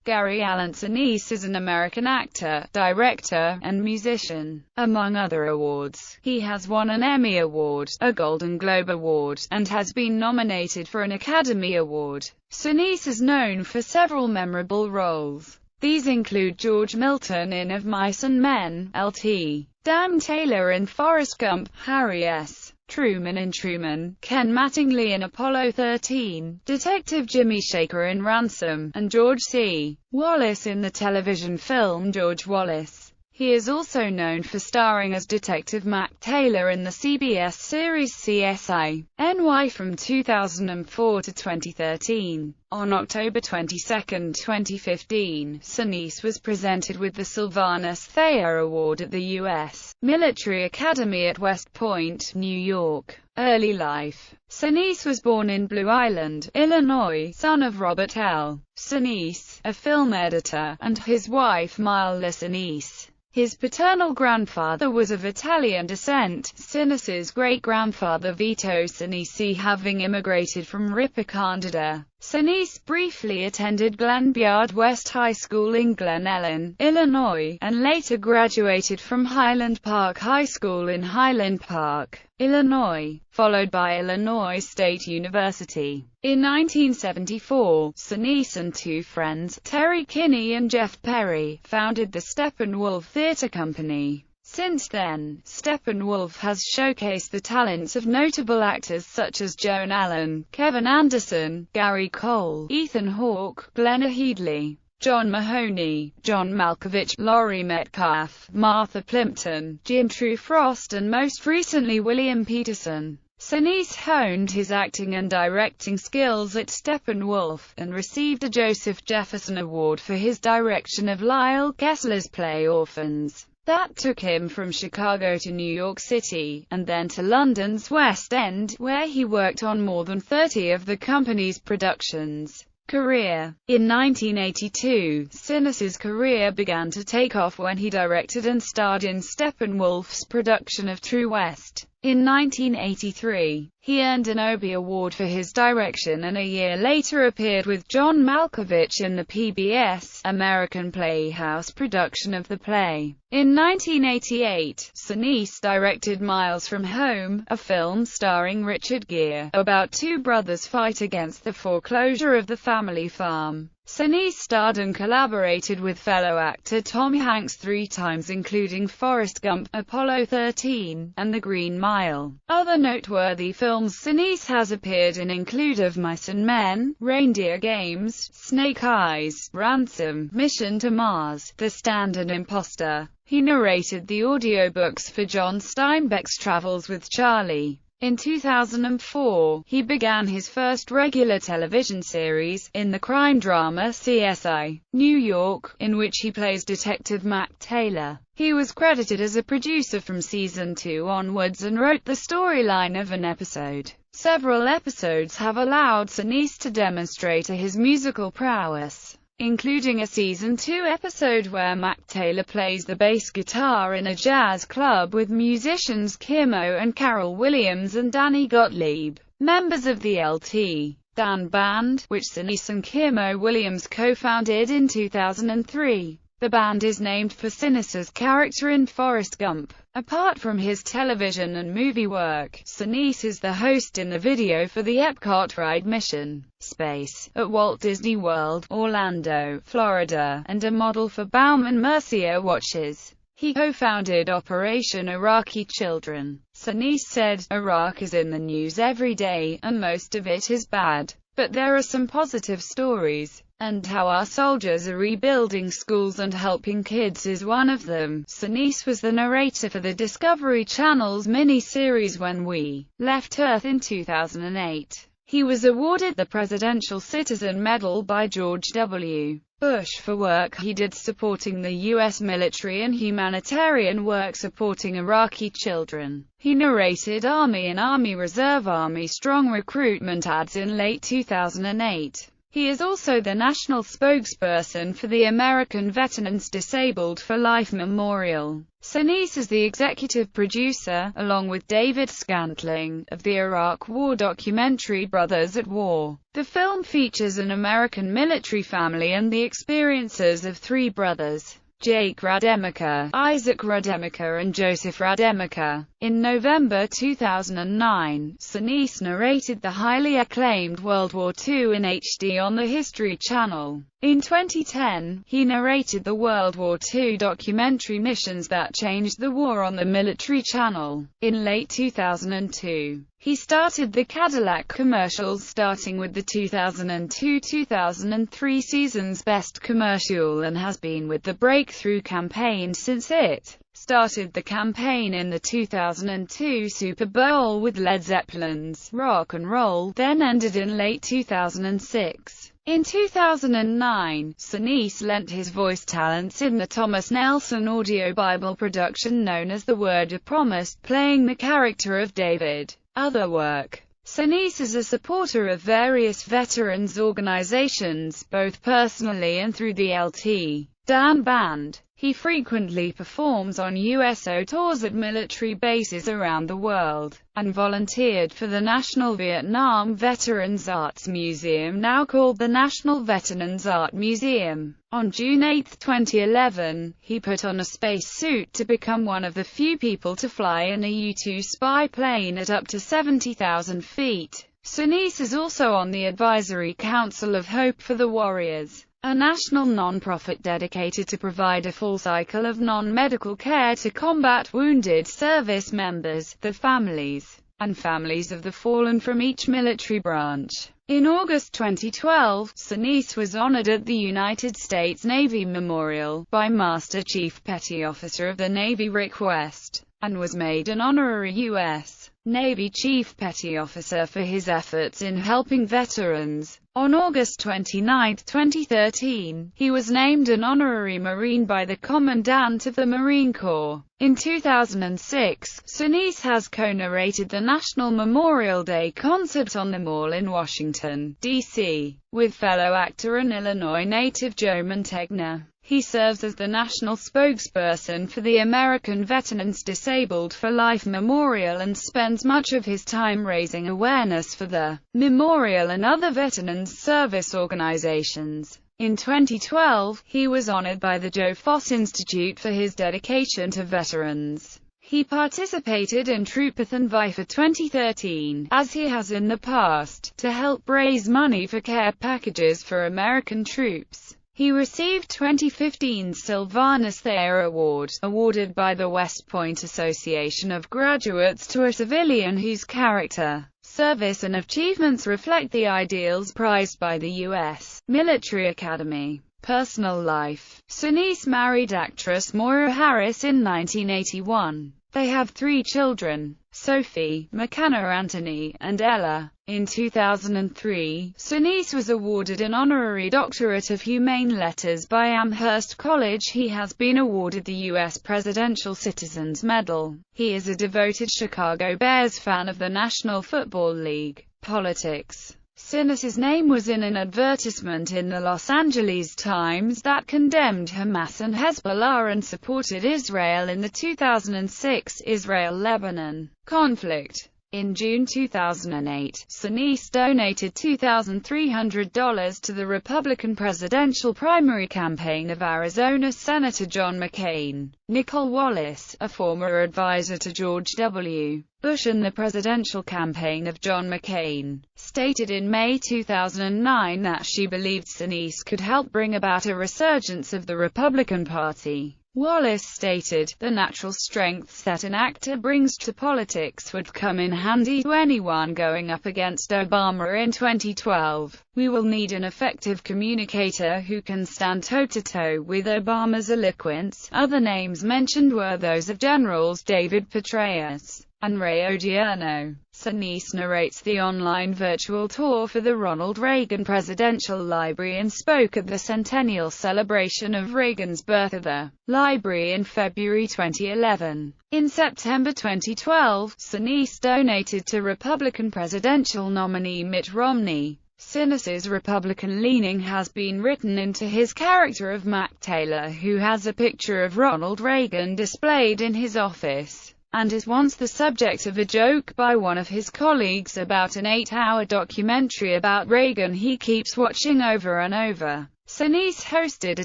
Gary Allen Sinise is an American actor, director, and musician. Among other awards, he has won an Emmy Award, a Golden Globe Award, and has been nominated for an Academy Award. Sinise is known for several memorable roles. These include George Milton in Of Mice and Men, Lt. Dan Taylor in Forrest Gump, Harry S. Truman in Truman, Ken Mattingly in Apollo 13, Detective Jimmy Shaker in Ransom, and George C. Wallace in the television film George Wallace. He is also known for starring as Detective Mac Taylor in the CBS series CSI NY from 2004 to 2013. On October 22, 2015, Sinise was presented with the Sylvanus Thayer Award at the U.S. Military Academy at West Point, New York. Early life. Sinise was born in Blue Island, Illinois, son of Robert L. Sinise, a film editor, and his wife Myla Sinise. His paternal grandfather was of Italian descent, Sinise's great-grandfather Vito Sinise having immigrated from Ripon, Canada. Sinise briefly attended Glenbard West High School in Glen Ellen, Illinois, and later graduated from Highland Park High School in Highland Park, Illinois, followed by Illinois State University. In 1974, Sinise and two friends, Terry Kinney and Jeff Perry, founded the Steppenwolf Theatre Company. Since then, Steppenwolf has showcased the talents of notable actors such as Joan Allen, Kevin Anderson, Gary Cole, Ethan Hawke, Glenna Headley, John Mahoney, John Malkovich, Laurie Metcalf, Martha Plimpton, Jim True Frost, and most recently William Peterson. Sinise honed his acting and directing skills at Steppenwolf, and received a Joseph Jefferson Award for his direction of Lyle Kessler's play Orphans. That took him from Chicago to New York City, and then to London's West End, where he worked on more than 30 of the company's productions. Career. In 1982, Sinise's career began to take off when he directed and starred in Steppenwolf's production of True West. In 1983, he earned an Obie Award for his direction and a year later appeared with John Malkovich in the PBS American Playhouse production of the play. In 1988, Sinise directed Miles from Home, a film starring Richard Gere, about two brothers fight against the foreclosure of the family farm. Sinise starred and collaborated with fellow actor Tom Hanks 3 times, including Forrest Gump, Apollo 13, and The Green Mile. Other noteworthy films Sinise has appeared in include Of Mice and Men, Reindeer Games, Snake Eyes, Ransom, Mission to Mars, The Stand, and Imposter. He narrated the audiobooks for John Steinbeck's Travels with Charlie. In 2004, he began his first regular television series, in the crime drama CSI New York, in which he plays Detective Mac Taylor. He was credited as a producer from season 2 onwards and wrote the storyline of an episode. Several episodes have allowed Sinise to demonstrate his musical prowess, including a season 2 episode where Mac Taylor plays the bass guitar in a jazz club with musicians Kimo and Carol Williams and Danny Gottlieb, members of the Lt. Dan Band, which Sinise and Kimo Williams co-founded in 2003. The band is named for Sinise's character in Forrest Gump. Apart from his television and movie work, Sinise is the host in the video for the Epcot ride Mission Space at Walt Disney World, Orlando, Florida, and a model for Baume & Mercier watches. He co-founded Operation Iraqi Children. Sinise said, "Iraq is in the news every day, and most of it is bad. But there are some positive stories, and how our soldiers are rebuilding schools and helping kids is one of them." Sinise was the narrator for the Discovery Channel's mini-series When We Left Earth in 2008. He was awarded the Presidential Citizen Medal by George W. Bush for work he did supporting the U.S. military and humanitarian work supporting Iraqi children. He narrated Army and Army Reserve Army Strong recruitment ads in late 2008. He is also the national spokesperson for the American Veterans Disabled for Life Memorial. Sinise is the executive producer, along with David Scantling, of the Iraq War documentary Brothers at War. The film features an American military family and the experiences of three brothers: Jake Rademacher, Isaac Rademacher and Joseph Rademacher. In November 2009, Sinise narrated the highly acclaimed World War II in HD on the History Channel. In 2010, he narrated the World War II documentary Missions That Changed the War on the Military Channel. In late 2002, he started the Cadillac commercials, starting with the 2002-2003 season's Best Commercial, and has been with the Breakthrough campaign since it started the campaign in the 2002 Super Bowl with Led Zeppelin's Rock and Roll, then ended in late 2006. In 2009, Sinise lent his voice talents in the Thomas Nelson audio Bible production known as The Word of Promise, playing the character of David. Other work. Sinise is a supporter of various veterans organizations, both personally and through the LT Dan Band. He frequently performs on USO tours at military bases around the world, and volunteered for the National Vietnam Veterans Arts Museum, now called the National Veterans Art Museum. On June 8, 2011, he put on a spacesuit to become one of the few people to fly in a U-2 spy plane at up to 70,000 feet. Sinise is also on the Advisory Council of Hope for the Warriors, a national non-profit dedicated to provide a full cycle of non-medical care to combat wounded service members, their families, and families of the fallen from each military branch. In August 2012, Sinise was honored at the United States Navy Memorial by Master Chief Petty Officer of the Navy Rick West, and was made an honorary U.S. Navy Chief Petty Officer for his efforts in helping veterans. On August 29, 2013, he was named an honorary Marine by the Commandant of the Marine Corps. In 2006, Sinise has co-narrated the National Memorial Day concert on the Mall in Washington, D.C., with fellow actor and Illinois native Joe Mantegna. He serves as the national spokesperson for the American Veterans Disabled for Life Memorial and spends much of his time raising awareness for the memorial and other veterans service organizations. In 2012, he was honored by the Joe Foss Institute for his dedication to veterans. He participated in Troopathon VIFA 2013, as he has in the past, to help raise money for care packages for American troops. He received 2015's Sylvanus Thayer Award, awarded by the West Point Association of Graduates to a civilian whose character, service and achievements reflect the ideals prized by the U.S. Military Academy. Personal life. Sinise married actress Moira Harris in 1981. They have 3 children, Sophie, McKenna Anthony, and Ella. In 2003, Sinise was awarded an honorary doctorate of humane letters by Amherst College. He has been awarded the U.S. Presidential Citizens Medal. He is a devoted Chicago Bears fan of the National Football League. Politics. Sinise's name was in an advertisement in the Los Angeles Times that condemned Hamas and Hezbollah and supported Israel in the 2006 Israel-Lebanon conflict. In June 2008, Sinise donated $2,300 to the Republican presidential primary campaign of Arizona Senator John McCain. Nicole Wallace, a former advisor to George W. Bush and the presidential campaign of John McCain, stated in May 2009 that she believed Sinise could help bring about a resurgence of the Republican Party. Wallace stated, "The natural strengths that an actor brings to politics would come in handy to anyone going up against Obama in 2012. We will need an effective communicator who can stand toe-to-toe with Obama's eloquence." Other names mentioned were those of Generals David Petraeus and Ray Odierno. Sinise narrates the online virtual tour for the Ronald Reagan Presidential Library and spoke at the centennial celebration of Reagan's birth at the library in February 2011. In September 2012, Sinise donated to Republican presidential nominee Mitt Romney. Sinise's Republican leaning has been written into his character of Mac Taylor, who has a picture of Ronald Reagan displayed in his office, and is once the subject of a joke by one of his colleagues about an 8-hour documentary about Reagan he keeps watching over and over. Sinise hosted a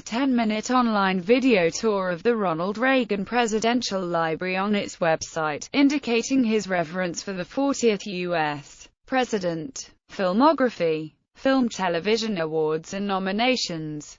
10-minute online video tour of the Ronald Reagan Presidential Library on its website, indicating his reverence for the 40th U.S. President. Filmography. Film Television Awards and nominations.